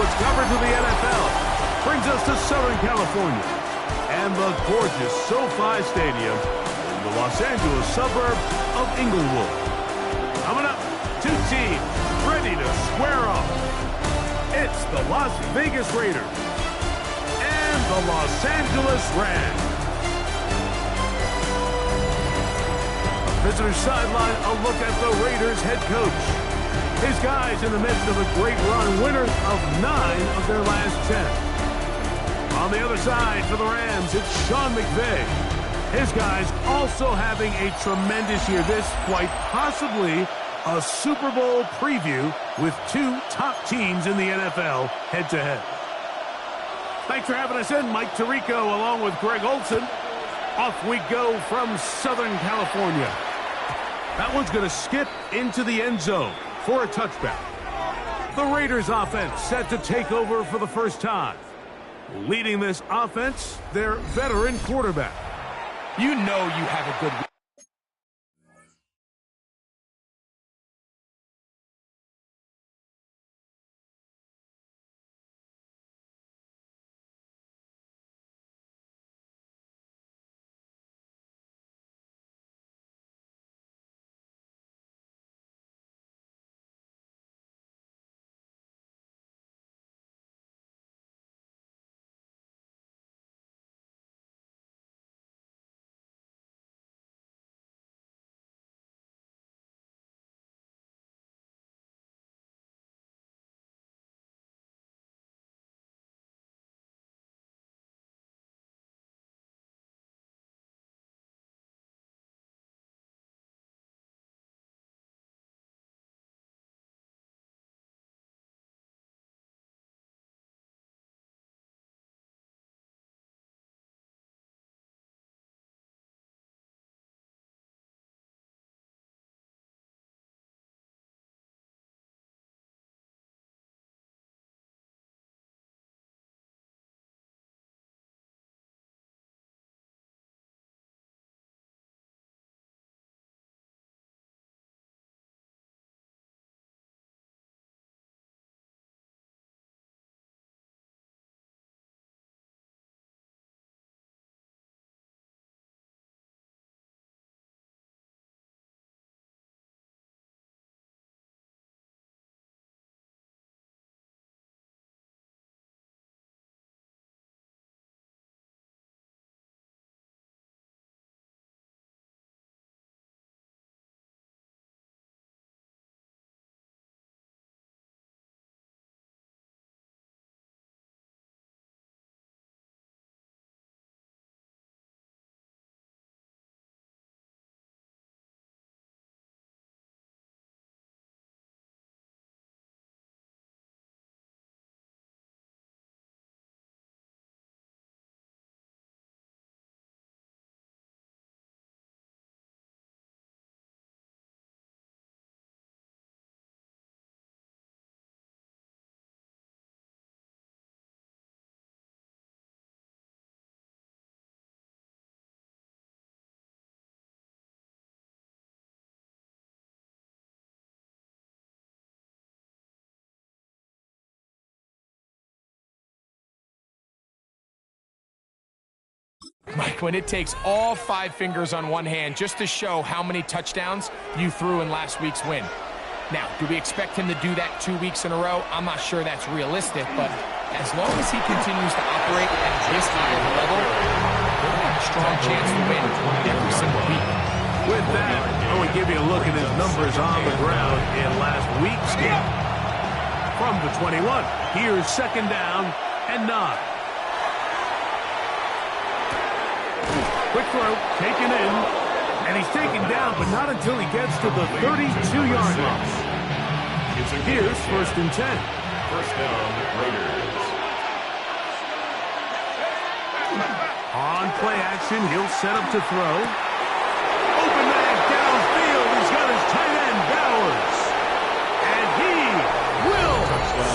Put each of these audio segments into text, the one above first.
what's covered to the NFL brings us to Southern California and the gorgeous SoFi Stadium in the Los Angeles suburb of Inglewood. Coming up, two teams ready to square off. It's the Las Vegas Raiders and the Los Angeles Rams. Visitor sideline, a look at the Raiders head coach. His guys in the midst of a great run, winners of 9 of their last 10. On the other side for the Rams, it's Sean McVay. His guys also having a tremendous year. This quite possibly a Super Bowl preview with 2 top teams in the NFL head-to-head. Thanks for having us in. Mike Tirico along with Greg Olson. Off we go from Southern California. That one's going to skip into the end zone for a touchback. The Raiders offense set to take over for the first time. Leading this offense, their veteran quarterback. You know you have a good... Mike, when it takes all 5 fingers on one hand just to show how many touchdowns you threw in last week's win. Now, do we expect him to do that 2 weeks in a row? I'm not sure that's realistic, but as long as he continues to operate at this high of a level, he'll have a strong chance to win every single week. With that, I want to give you a look at his numbers on the ground in last week's game. From the 21, here's 2nd down and 9. Quick throw, taken in, and he's taken down, but not until he gets to the 32-yard line. Here's 1st and 10. First down, Raiders. On play action, he'll set up to throw. Open man downfield, he's got his tight end, Bowers. And he will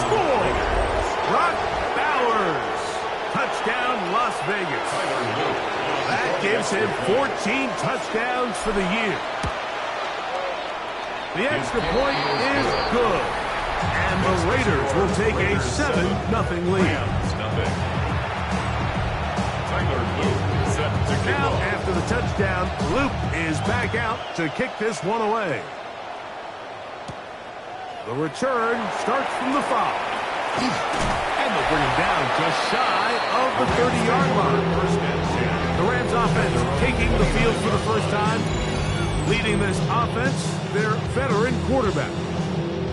score. Brock Bowers. Touchdown, Las Vegas. That gives him 14 touchdowns for the year. The extra point is good. And the Raiders will take a 7-0 lead. Now, after the touchdown, Loop is back out to kick this one away. The return starts from the 5. And they'll bring him down just shy of the 30-yard line. The Rams offense taking the field for the first time. Leading this offense, their veteran quarterback.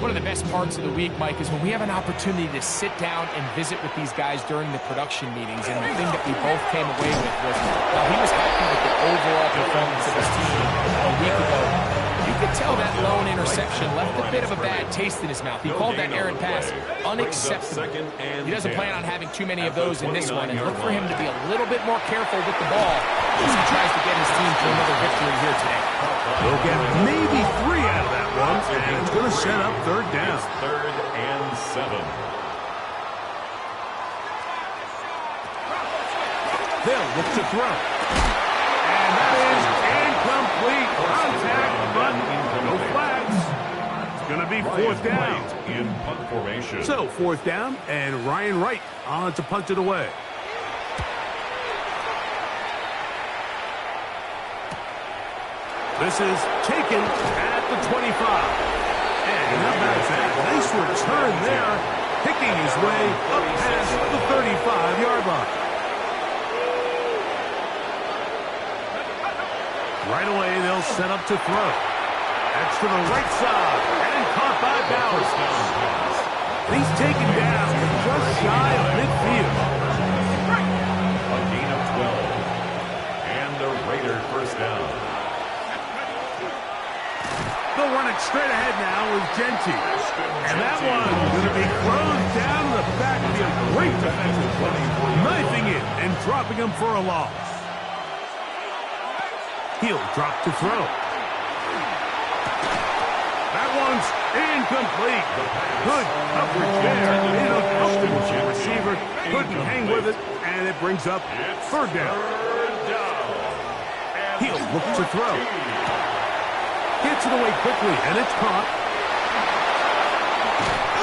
One of the best parts of the week, Mike, is when we have an opportunity to sit down and visit with these guys during the production meetings. And the thing that we both came away with was while he was happy with the overall performance of his team a week ago, you could tell that lone interception left a bit of a bad taste in his mouth. He called that errant pass unacceptable. He doesn't plan on having too many of those in this one, and look for him to be a little bit more careful with the ball as he tries to get his team to another victory here today. He'll get maybe 3 out of that one, and it's going to set up third down. Third and 7. They'll look to throw. And that is incomplete. Contact, but no flags. It's going to be fourth down. In punt formation. So, fourth down, and Ryan Wright on to punt it away. This is taken at the 25. And how about that? Nice return there, picking his way up past the 35-yard line. Right away, they'll set up to throw. That's to the right side, and caught by Bowers. He's taken down just shy of midfield. A gain of 12. And the Raider first down. They'll run it straight ahead now with Genty. And that one going to be closed down in the backfield. Great defensive play. Knifing it and dropping him for a loss. He'll drop to throw. That one's incomplete. Good coverage there. The receiver couldn't hang with it, and it brings up third down. He'll look to throw. Gets it away quickly, and it's caught.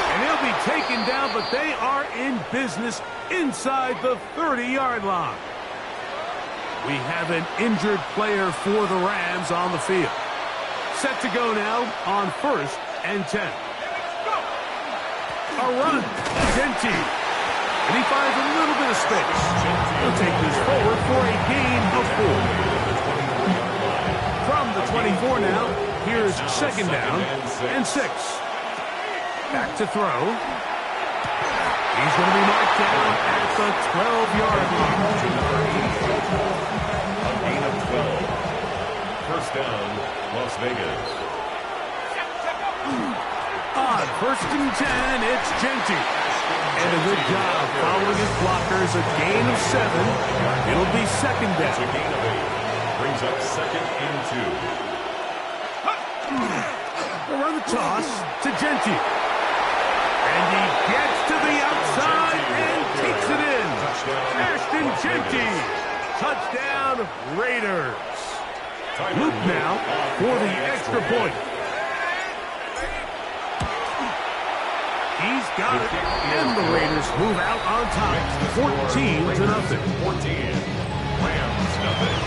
And he'll be taken down, but they are in business inside the 30-yard line. We have an injured player for the Rams on the field. Set to go now on 1st and 10. A run. Genty. And he finds a little bit of space. He'll take this forward for a gain of 4. From the 24 now, here's second down and 6. Back to throw. He's going to be marked down at the 12-yard line. A gain of 12. First down, Las Vegas. On 1st and 10, it's Genty. And a good job following his blockers. A gain of 7. It'll be second down. A gain of 8. Brings up second and 2. They run the toss to Genty. And he gets to the outside and takes it in. Ashton Genty. Touchdown, Raiders. Loop now for the extra point. He's got it. And the Raiders move out on top. 14-0. 14. Rams, nothing.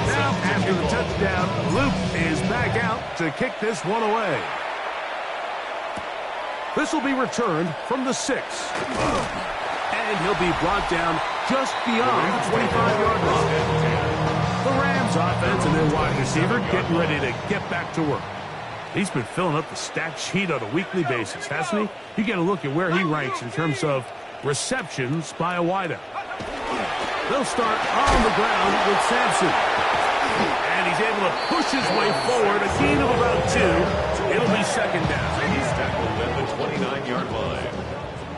Now, after the touchdown, Loop is back out to kick this one away. This will be returned from the 6. And he'll be brought down just beyond the 25-yard line. The Rams offense and their wide receiver getting ready to get back to work. He's been filling up the stat sheet on a weekly basis, hasn't he? You get a look at where he ranks in terms of receptions by a wideout. They'll start on the ground with Sampson. And he's able to push his way forward, a gain of about 2. It'll be second down. He's tackled at the 29-yard line.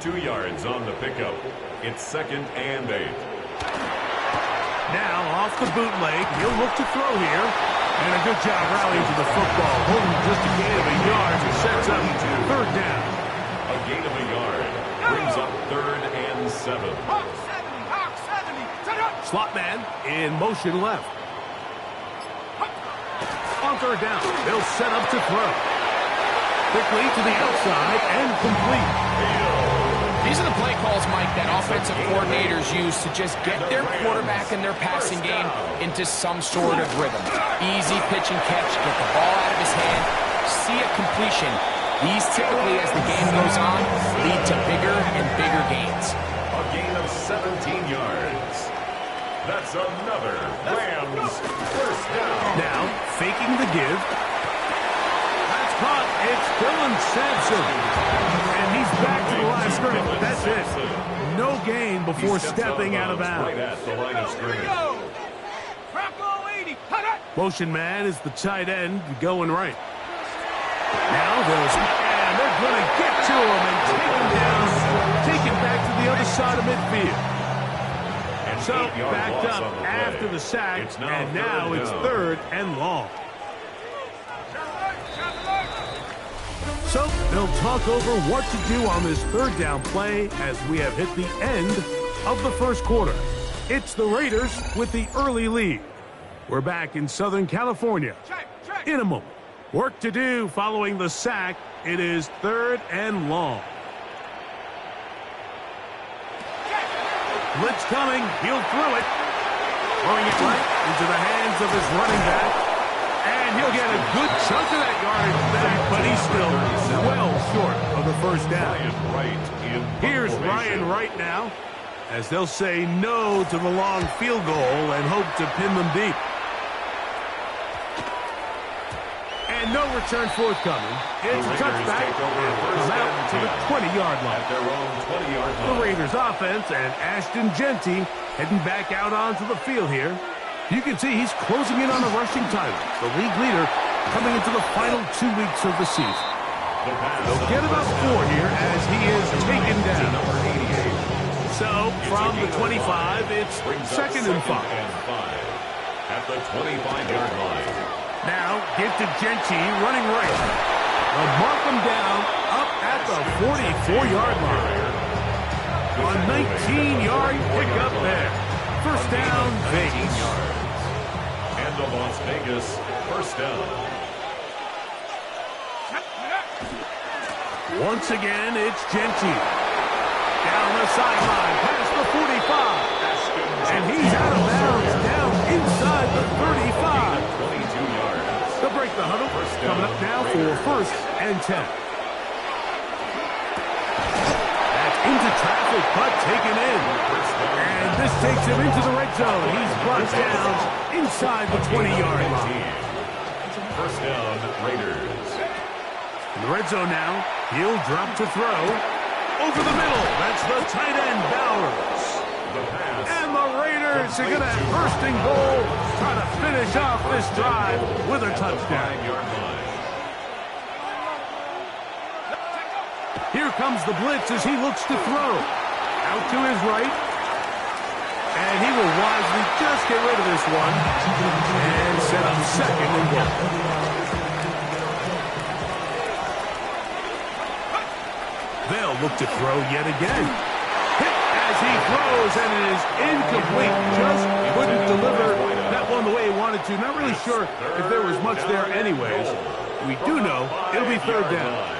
2 yards on the pickup. It's second and 8. Now off the bootleg, he'll look to throw here. And a good job rallying to the football. Holding just a gain of a yard and sets up third down. A gain of a yard. Brings up third and 7. Slot man in motion left. On third down, they'll set up to throw. Quickly to the outside and complete. These are the play calls, Mike, that offensive coordinators use to just get their quarterback and their passing game into some sort of rhythm. Easy pitch and catch, get the ball out of his hand, see a completion. These typically, as the game goes on, lead to bigger and bigger gains. A gain of 17 yards. That's another Rams first down. Now, faking the give. That's caught. It's Dylan Sampson. And he's back to the line of scrimmage. That's it. No gain before stepping out of bounds. Right at the line of scrimmage. Motion man is the tight end going right. Now they're going to get to him and take him down, take him back to the other side of midfield. So backed up after the sack, and now it's 3rd and long. So they'll talk over what to do on this 3rd down play as we have hit the end of the first quarter. It's the Raiders with the early lead. We're back in Southern California in a moment. Work to do following the sack. It is 3rd and long. Blitz coming. He'll throw it. Throwing it right into the hands of his running back. And he'll get a good chunk of that yardage back, but he's still well short of the first down. Here's Ryan Wright now, as they'll say no to the long field goal and hope to pin them deep. And no return forthcoming. It's a touchback. Come out to the 20-yard line. At their own 20-yard line. The Raiders offense and Ashton Jeanty heading back out onto the field here. You can see he's closing in on a rushing title. The league leader coming into the final 2 weeks of the season. They'll get about 4 here as he is taken down. So from the 25, it's 2nd and 5. At the 25-yard line. Now, give to Jeanty, running right. They'll mark him down up at the 44-yard line. A 19-yard pickup there. First down, Vegas. And the Las Vegas first down. Once again, it's Jeanty. Down the sideline, past the 45. And he's out of bounds, down inside the 35. 22 yards. They'll break the huddle. Coming up now for 1st and 10. That's into traffic, but taken in. And this takes him into the red zone. He's brought down inside the 20-yard line. First down, Raiders. In the red zone now, he'll drop to throw. Over the middle, that's the tight end, Bowers. And the Raiders are going to have 1st and goal, trying to finish off this drive with a touchdown. Here comes the blitz as he looks to throw. Out to his right. And he will wisely just get rid of this one and set up 2nd and goal. They'll look to throw yet again. Hit as he throws, and it is incomplete. Just couldn't deliver that one the way he wanted to. Not really sure if there was much there anyways. We do know it'll be 3rd down.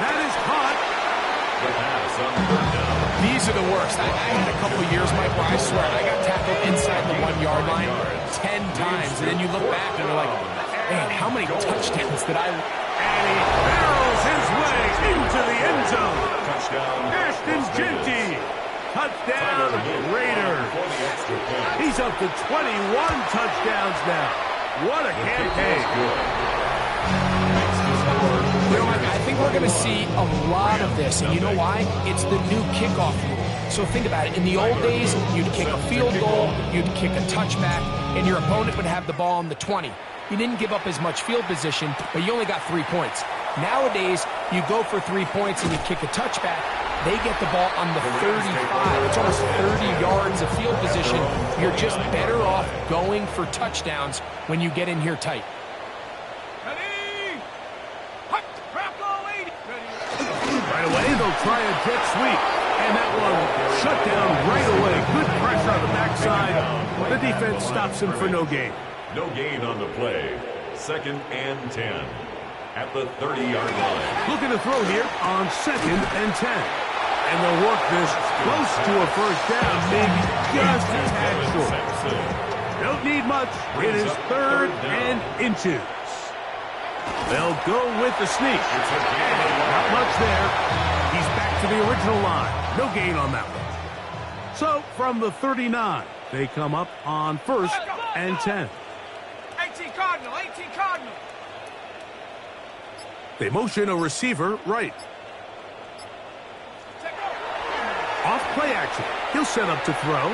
That is caught. These are the worst. I had a couple years, Mike, where I swear I got tackled inside the 1-yard line 10 times, and then you look back and you're like, man, how many touchdowns did I... And he barrels his way into the end zone. Ashton Jeanty. Touchdown, Raiders. He's up to 21 touchdowns now. What a campaign. You know, Mike, I think we're going to see a lot of this, and you know why? It's the new kickoff rule. So think about it. In the old days, you'd kick a field goal, you'd kick a touchback, and your opponent would have the ball on the 20. You didn't give up as much field position, but you only got 3 points. Nowadays, you go for 3 points and you kick a touchback. They get the ball on the 35. It's almost 30 yards of field position. You're just better off going for touchdowns when you get in here tight. Right away, they'll try a jet sweep. And that one shut down right away. Good pressure on the backside. The defense stops him for no gain. No gain on the play. 2nd and 10 at the 30-yard line. Looking to throw here on 2nd and 10. And they'll work this close to a first down, maybe just a tad short. Don't need much. It is 3rd and inches. They'll go with the sneak. Not much there. He's back to the original line. No gain on that one. So from the 39, they come up on 1st and 10. 18 Cardinal, 18 Cardinal. They motion a receiver right. Off play action. He'll set up to throw.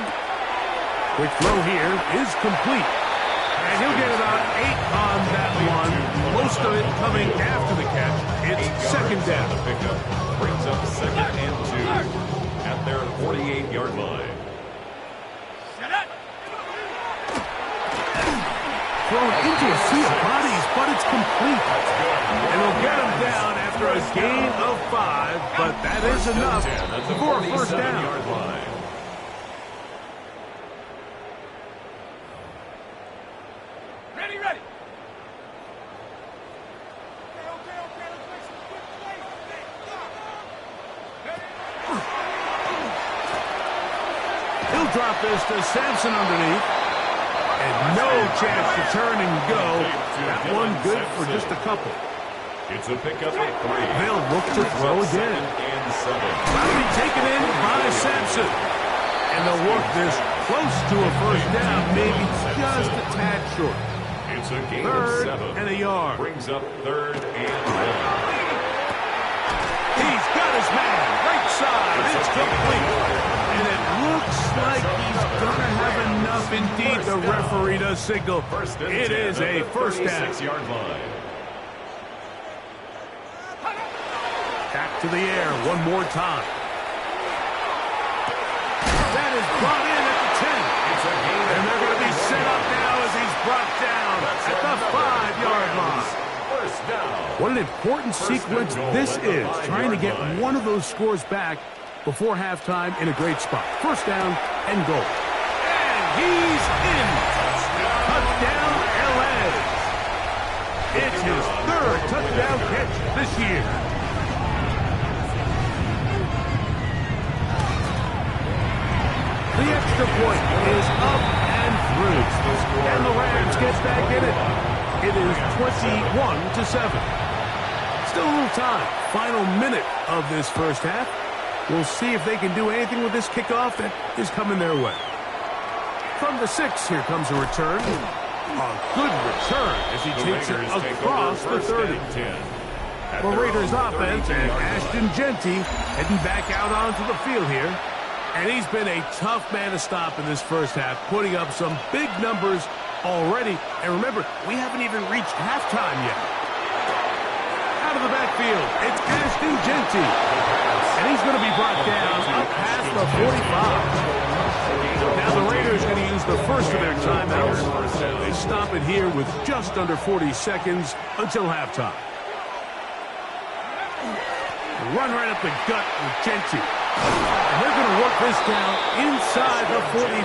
Quick throw here is complete. And he'll get about 8 on that one. Most of it coming after the catch. It's 2nd down. The pickup brings up 2nd and 2 at their 48-yard line. Thrown into a sea of bodies, but it's complete. And they'll get him down after a gain of 5, but that is enough for a first down. Line. Ready, ready. Okay, let's make some quick plays. He'll drop this to Sampson underneath. And no chance to turn and go. That one good for just a couple. It's a pickup at 3. They'll look to throw again. 2nd and 7. That'll be taken in by Sampson. And they'll work this close to a first down, maybe just a tad short. It's a gain 3rd of 7. and a yard. Brings up 3rd and 1. He's got his man. Right side. It's complete. And it looks like he's going to have enough indeed. The referee does signal. It is a first down. 36-yard line. Back to the air one more time. That is brought in at the 10. And they're going to be set up now as he's brought down at the 5-yard line. First down. What an important sequence this is, trying to get one of those scores back before halftime in a great spot. First down and goal. And he's in. Touchdown, L.A. It's his 3rd touchdown catch this year. The extra point is up and through. And the Rams get back in it. It is 21-7. Still a little time. Final minute of this first half. We'll see if they can do anything with this kickoff that is coming their way. From the 6, here comes a return. A good return as he takes it across the 30. The Raiders offense and Ashton Jeanty heading back out onto the field here. And he's been a tough man to stop in this first half, putting up some big numbers already. And remember, we haven't even reached halftime yet. Out of the backfield, it's Ashton Jeanty. And he's going to be brought down up past the 45. Now the Raiders are going to use the first of their timeouts. They stop it here with just under 40 seconds until halftime. Run right up the gut with Jeanty. And they're going to work this down inside the 45.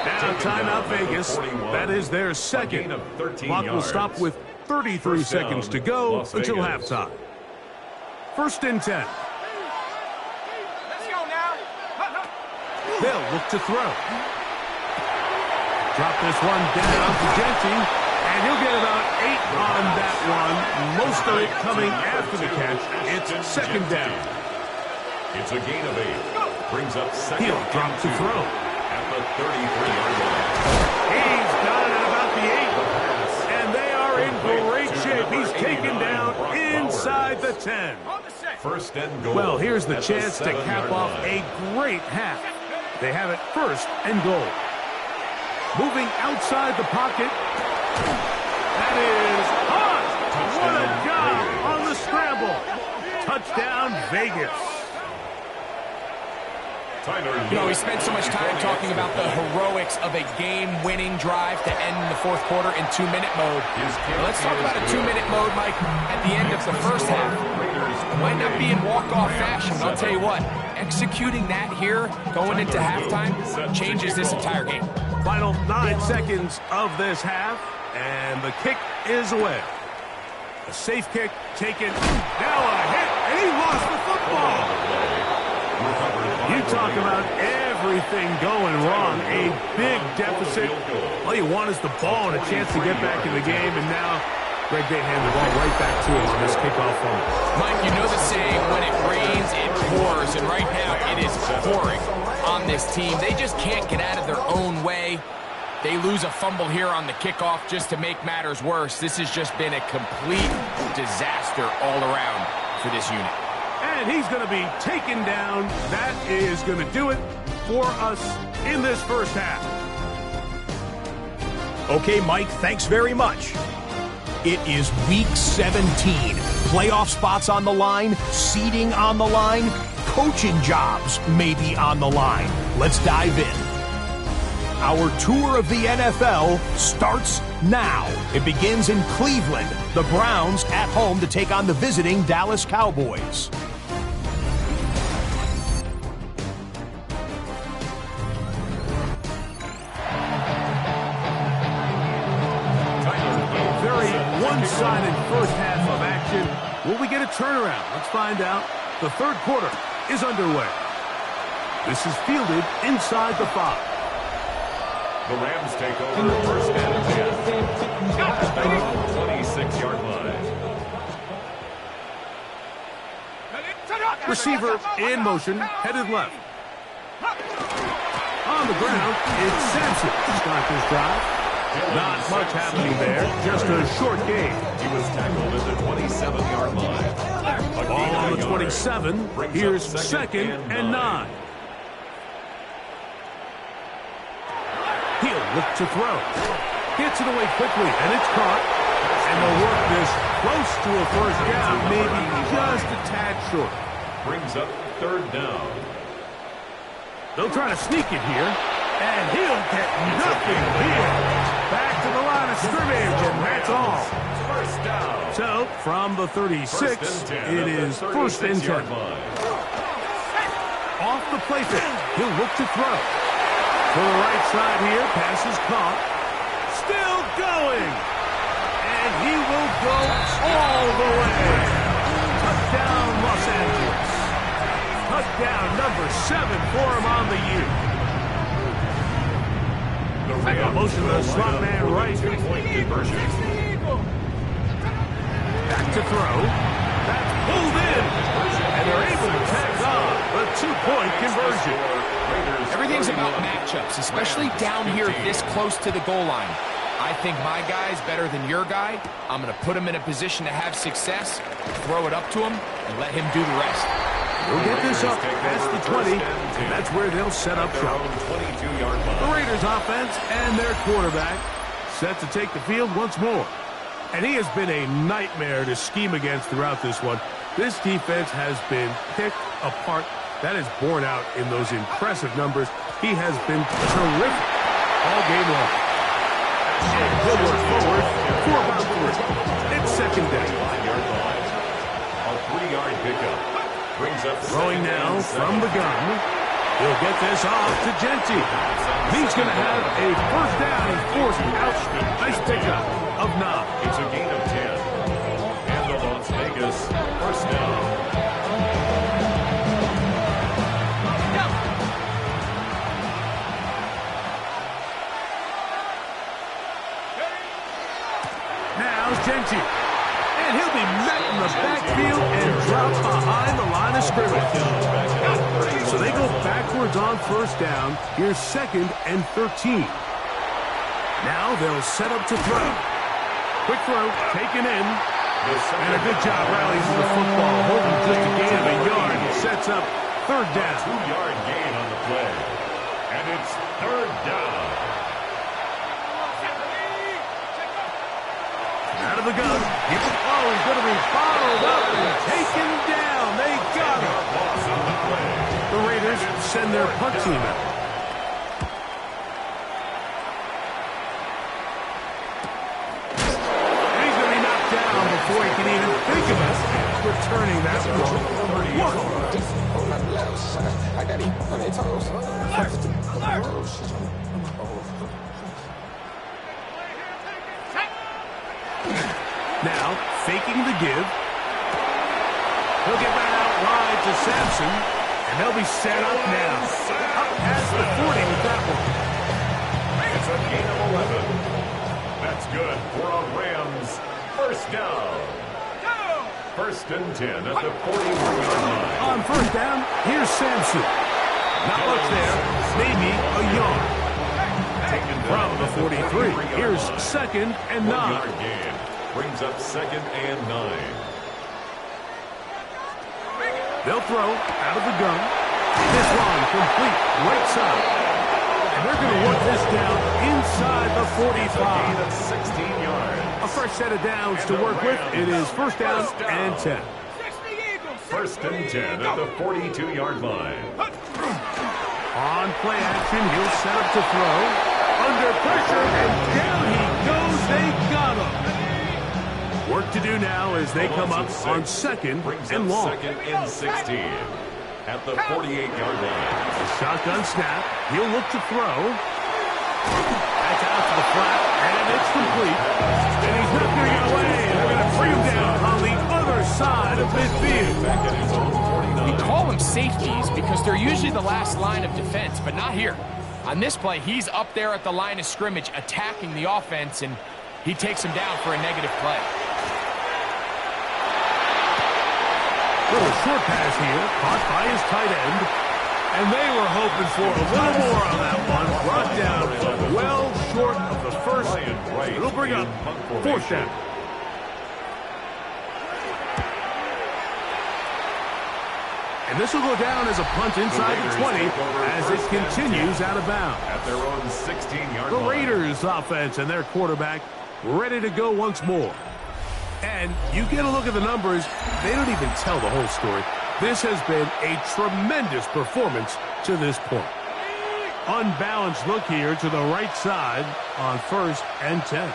Now timeout Vegas. That is their second. Clock will stop with 33 seconds to go until halftime. 1st and 10. Let's go now. They'll look to throw. Drop this one down to Jeanty, and he'll get about 8 on that one. Most of it coming after the catch. It's 2nd down. It's a gain of 8. Brings up 2nd. He'll drop to throw. At the 33-yard line. He's got it at about the 8. And they are in great shape. He's taken down inside the 10. 1st and goal. Well, here's the at chance to cap off a great half. They have it 1st and goal. Moving outside the pocket. That is hot. What a job on the scramble. Touchdown, Vegas. You know, we spent so much time talking about the heroics of a game-winning drive to end the 4th quarter in 2-minute mode. Well, let's talk about a 2-minute mode, Mike, at the end of the first half. It might not be in walk-off fashion, but I'll tell you what, executing that here, going into halftime, changes this entire game. Final 9 seconds of this half, and the kick is away. A safe kick taken. Now a hit, and he lost the football. You talk about everything going wrong. A big deficit. All you want is the ball and a chance to get back in the game, and now Greg, they hand the ball right back to him on this kickoff fumble. Mike, you know the saying, when it rains, it pours, and right now it is pouring on this team. They just can't get out of their own way. They lose a fumble here on the kickoff just to make matters worse. This has just been a complete disaster all around for this unit. And he's going to be taken down. That is going to do it for us in this first half. Okay, Mike, thanks very much. It is Week 17. Playoff spots on the line, seeding on the line, coaching jobs may be on the line. Let's dive in. Our tour of the NFL starts now. It begins in Cleveland. The Browns at home to take on the visiting Dallas Cowboys. One-sided first half of action. Will we get a turnaround? Let's find out. The third quarter is underway. This is fielded inside the 5. The Rams take over first and 10. 26-yard line. Receiver in motion, headed left. On the ground, it's Sampson. Start this drive. Not much happening there, just a short game. He was tackled at the 27-yard line. Ball on the 27. Here's second and 9. He'll look to throw. Gets it away quickly, and it's caught. And they'll work this close to a first down, maybe just a tad short. Brings up third down. They'll try to sneak it here, and he'll get nothing here. Back to the line of scrimmage, and that's all. First down. So, from the 36, it is first and 10. Off the play fake, he'll look to throw. To the right side here, pass is caught. Still going. And he will go all the way. Touchdown, Los Angeles. Touchdown number 7 for him on the year. The motion of the slot man right. Back to throw. That's pulled in. And they're able to tack on the 2-point conversion. Everything's about matchups, especially down here this close to the goal line. I think my guy's better than your guy. I'm going to put him in a position to have success, throw it up to him, and let him do the rest. We'll get this up past the 20, and that's where they'll set up shop. The Raiders offense and their quarterback set to take the field once more. And he has been a nightmare to scheme against throughout this one. This defense has been picked apart. That is borne out in those impressive numbers. He has been terrific all game long. And he'll work forward for about 3. It's second down. A 3-yard pickup. Brings up throwing now from the gun. He'll get this off to Genty. He's going to have a first down and forced out. Nice pickup of 9. It's a gain of 10. And the Las Vegas first down. Genty. And he'll be met in the backfield and dropped behind the line of scrimmage. So they go backwards on first down. Here's second and 13. Now they'll set up to throw. Quick throw, taken in. And a good job rallies the football. Holding just a gain of a yard. He sets up third down. 2-yard gain on the play. And it's third down. Out of the gun. Oh, he's going to be followed up and taken down. They got him. The Raiders send their punt team out. And he's going to be knocked down before he can even think about returning that one. Whoa. I got eat on their toes. Now, faking the give. He'll get that out wide to Sampson, and they'll be set up now. Up past the 40 with that one. It's a gain of 11. That's good for a Rams first down. First and 10 at the 41-yard line. On first down, here's Sampson. Not much there, maybe a yard. From the 43, here's second and 9. 1-yard gain brings up second and 9. They'll throw out of the gun. This one complete right side. And they're going to work this down inside the 45. Gain of 16 yards. A fresh set of downs to work with. It is first down and 10. First and 10 at the 42-yard line. On play action, he'll set up to throw. Under pressure, and down he goes. They got him. Work to do now as they come up on second and long. Second and 16 at the 48-yard line. Shotgun snap. He'll look to throw. That's out to the flat, and it's complete. And he's not going to get away. They're going to bring him down on the other side of midfield. We call them safeties because they're usually the last line of defense, but not here. On this play, he's up there at the line of scrimmage attacking the offense, and he takes him down for a negative play. Little short pass here, caught by his tight end. And they were hoping for a little more on that one. Brought down well short of the first. It'll bring up fourth down. And this will go down as a punt inside the 20 as it continues out of bounds. At their own 16-yard The line. Raiders offense and their quarterback ready to go once more. And you get a look at the numbers, they don't even tell the whole story. This has been a tremendous performance to this point. Unbalanced look here to the right side on first and 10.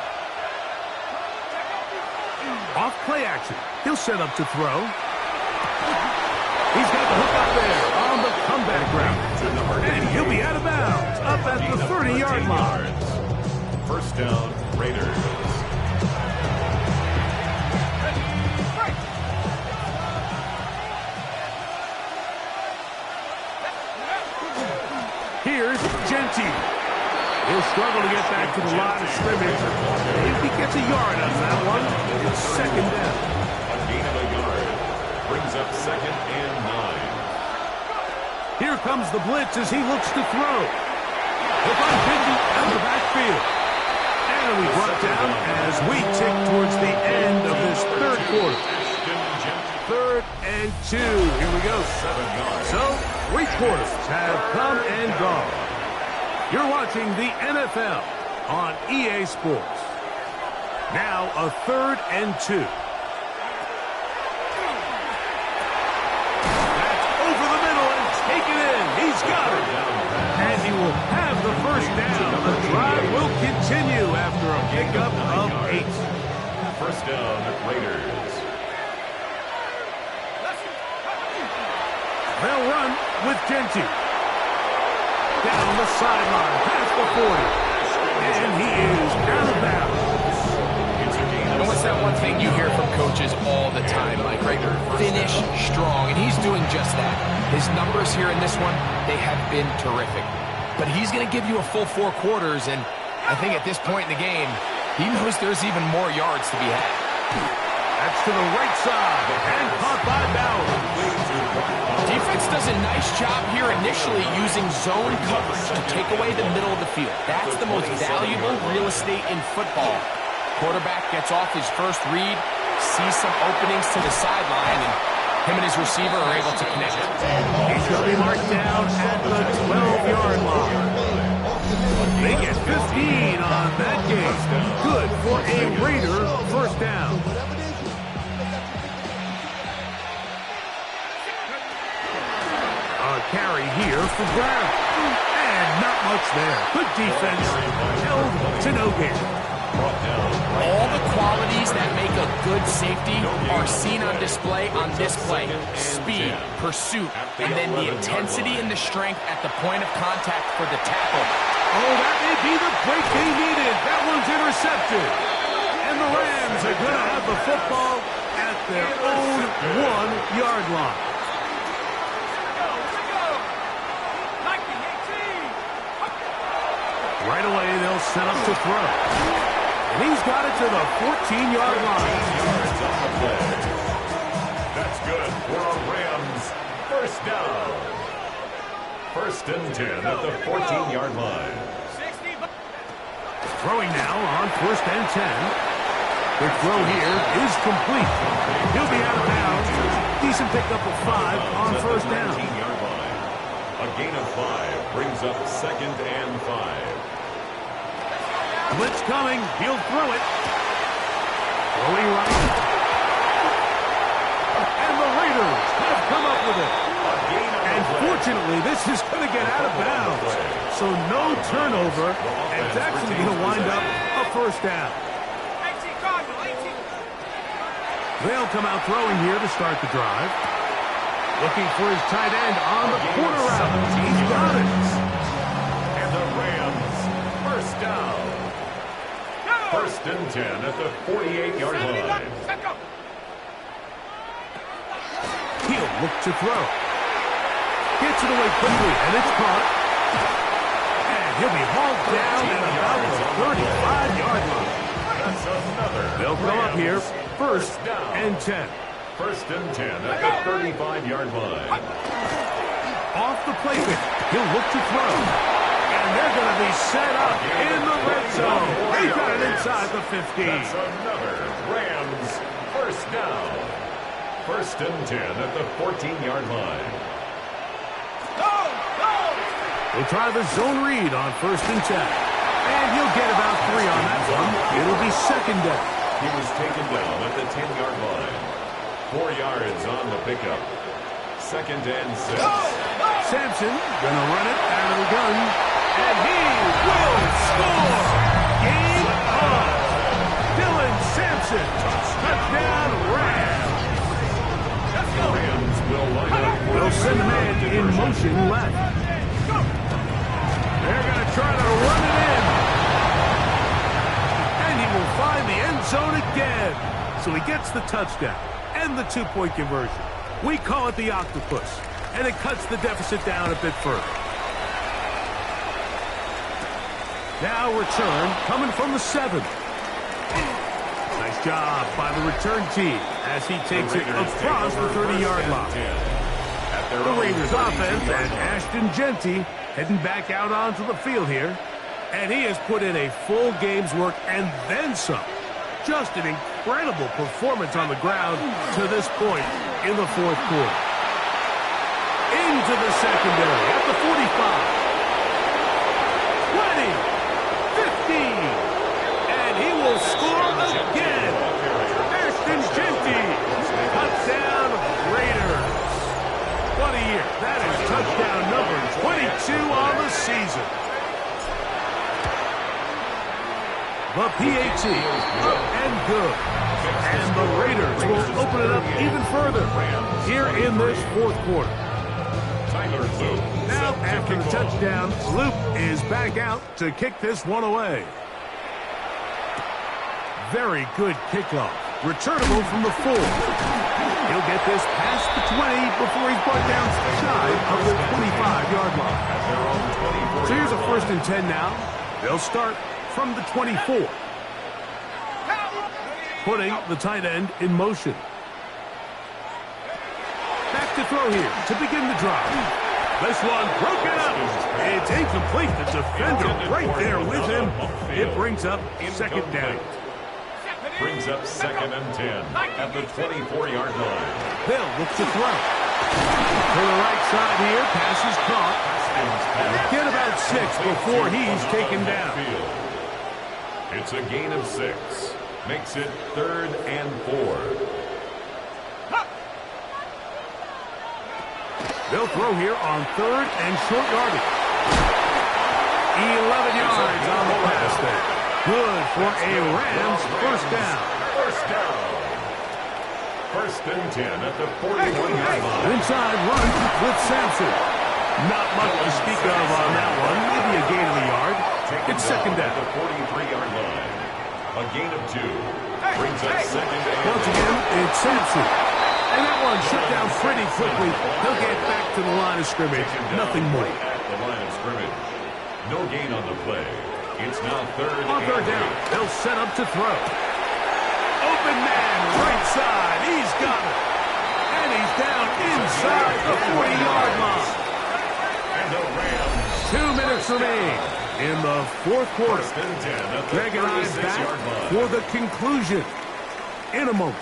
Off play action. He'll set up to throw. He's got the hook up there on the comeback route. And he'll be out of bounds up at the 30-yard line. First down, Raiders. Here's Gentile. He'll struggle to get back to the line of scrimmage. If he gets a yard on that one, it's second down. A gain of a yard brings up second and 9. Here comes the blitz as he looks to throw. He'll find Gentile out of the backfield. And he'll be brought down as we tick towards the end of this third quarter. Third and 2. Here we go. 7 yards. So, 3 quarters have come and gone. You're watching the NFL on EA Sports. Now, a third and 2. That's over the middle and taken in. He's got it. And he will have the first down. The drive will continue after a pickup of 8. First down, Raiders. They'll run with Gentile. Down the sideline, past the 40. And he is out of bounds. And what's that one thing you hear from coaches all the time, Mike, right? Finish strong, and he's doing just that. His numbers here in this one, they have been terrific. But he's going to give you a full 4 quarters, and I think at this point in the game, he knows there's even more yards to be had. That's to the right side, and caught by Bauer. Defense does a nice job here initially using zone coverage to take away the middle of the field. That's the most valuable real estate in football. Quarterback gets off his first read, sees some openings to the sideline, and him and his receiver are able to connect. He's going to be marked down at the 12-yard line. They get 15 on that game. Good for a Raider first down. A carry here for Brown. And not much there. Good defense. Held to no gain. brought down. All the qualities that make a good safety are seen on display on this play. Speed, pursuit, and then the intensity and the strength at the point of contact for the tackle. Oh, that may be the break they needed. That one's intercepted. And the Rams are going to have the football at their own 1-yard line. Right away, they'll set up to throw. And he's got it to the 14-yard line. 14 yards on the play. That's good for a Rams first down. First and 10 at the 14-yard line. Throwing now on first and 10. The throw here is complete. He'll be out of bounds. Decent pickup of 5 on first down. 19-yard line. A gain of 5 brings up second and 5. Blitz coming. He'll throw it. Throwing right. And the Raiders have come up with it. And fortunately, this is going to get out of bounds. So no turnover. And it's actually going to wind up a first down. They'll come out throwing here to start the drive. Looking for his tight end on the corner route. He's got it. And the Rams first down. First and 10 at the 48-yard line. He'll look to throw. Gets it away quickly, and it's caught. And he'll be hauled down at about the 35-yard line. That's another. They'll come up here, first and 10. First and 10 at the 35-yard line. Off the play pick, he'll look to throw. And they're going to be set up in the red zone. They got it inside the 15. That's another Rams first down. First and 10 at the 14-yard line. We'll try the zone read on first and 10. And he'll get about 3 on that one. It'll be second down. He was taken down at the 10-yard line. 4 yards on the pickup. Second and 6. Sampson gonna run it out of the gun. And he will score! Game on! Dylan Sampson, touchdown Rams! Rams will line up. We'll send the man in motion left. They're gonna try to run it in. And he will find the end zone again. So he gets the touchdown and the 2-point conversion. We call it the octopus. And it cuts the deficit down a bit further. Now return coming from the 7. Nice job by the return team as he takes it across the 30-yard line. The Raiders offense and Ashton Genty heading back out onto the field here. And he has put in a full game's work and then some. Just an incredible performance on the ground to this point in the fourth quarter. Into the secondary at the 45. 20. 15. And he will score again. Ashton Genty. Touchdown Raiders. What a year. That is touchdown number 22 on the season. The PAT up and good. And the Raiders will open it up even further here in this fourth quarter. Now, after the touchdown, Luke is back out to kick this one away. Very good kickoff. Returnable from the 4. He'll get this past the 20 before he's brought down shy of the 25-yard line. So here's a first and 10 now. They'll start from the 24. Putting the tight end in motion. Back to throw here to begin the drive. This one broken up. It's incomplete. The defender right there with him. It brings up second down. Brings up second and 10 at the 24-yard line. They'll look to throw. To the right side here. Pass is caught. Get about 6 before he's taken down. It's a gain of 6. Makes it 3rd and 4. They'll throw here on 3rd and short yardage. 11 yards on the pass there. Good for a Rams first down. First down. First and 10 at the 41-yard line. Inside run with Sampson. Not much to speak of on that one. Maybe a gain of a yard. It's second down. At the 43-yard line. A gain of 2. Brings up second and Once again, it's Sampson. And that one shut down pretty quickly. He'll get back to the line of scrimmage. Nothing more. At the line of scrimmage. No gain on the play. It's now On third down, they'll set up to throw. Open man, right side. He's got it. And he's down inside the 40-yard line. And the Rams. 2 minutes remain in the fourth quarter. First and 10 at the Greg and I 36-yard back line. for the conclusion in a moment.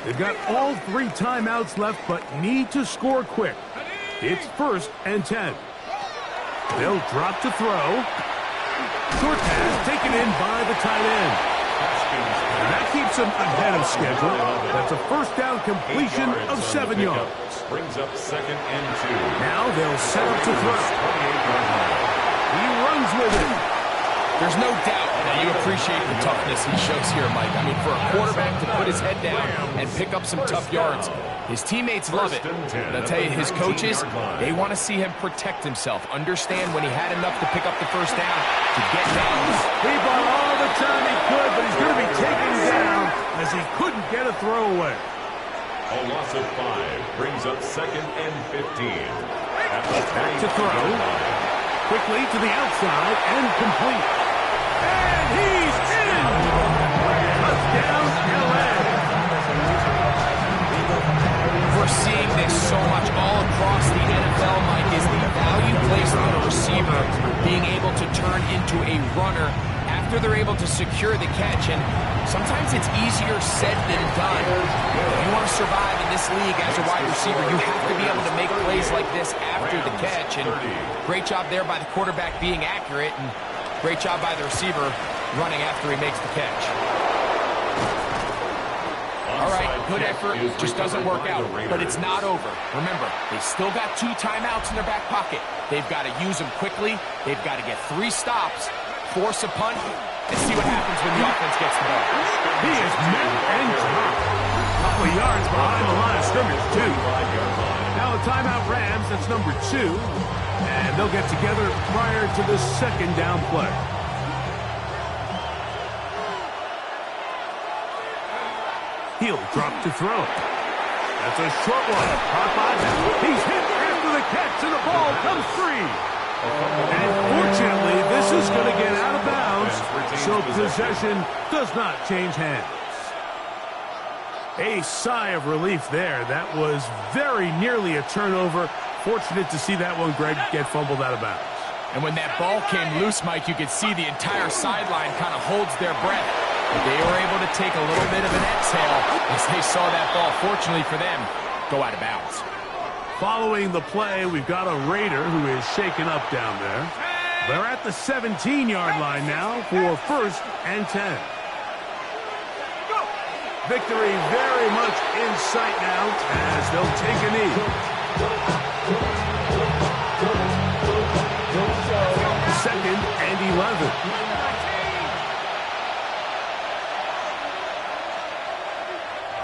They've got all 3 timeouts left, but need to score quick. It's first and 10. They'll drop to throw. Short pass taken in by the tight end. And that keeps them ahead of schedule. That's a first down completion of 7 yards. Brings up second and 2. Now they'll set up to throw. 28-yard line. He runs with it. There's no doubt that you appreciate the toughness he shows here, Mike. I mean, for a quarterback to put his head down and pick up some tough yards, his teammates love it. But I'll tell you, his coaches, they want to see him protect himself, understand when he had enough to pick up the first down, to get down. He bought all the time he could, but he's going to be taken down as he couldn't get a throwaway. A loss of 5 brings up second and 15. At the Back to throw. 30-yard line. Quickly to the outside and complete. And he's in! Touchdown, LA. We're seeing this so much all across the NFL, Mike, is the value placed on a receiver being able to turn into a runner after they're able to secure the catch. And sometimes it's easier said than done. If you want to survive in this league as a wide receiver, you have to be able to make plays like this after the catch. And great job there by the quarterback being accurate, and great job by the receiver running after he makes the catch. All right, good effort, just doesn't work out, but it's not over. Remember, they still got 2 timeouts in their back pocket. They've got to use them quickly. They've got to get 3 stops, force a punt, and see what happens when the offense gets the ball. He is met and dropped. A couple of yards behind the line of scrimmage, too. Now a timeout Rams, that's number 2. And they'll get together prior to the second down play. He'll drop to throw. That's a short one. Caught by him. He's hit after the catch, and the ball comes free. And fortunately, this is going to get out of bounds, so possession does not change hands. A sigh of relief there. That was very nearly a turnover. Fortunate to see that one, Greg, get fumbled out of bounds. And when that ball came loose, Mike, you could see the entire sideline kind of holds their breath. But they were able to take a little bit of an exhale as they saw that ball, fortunately for them, go out of bounds. Following the play, we've got a Raider who is shaken up down there. They're at the 17-yard line now for first and 10. Victory very much in sight now as they'll take a knee. Second and 11.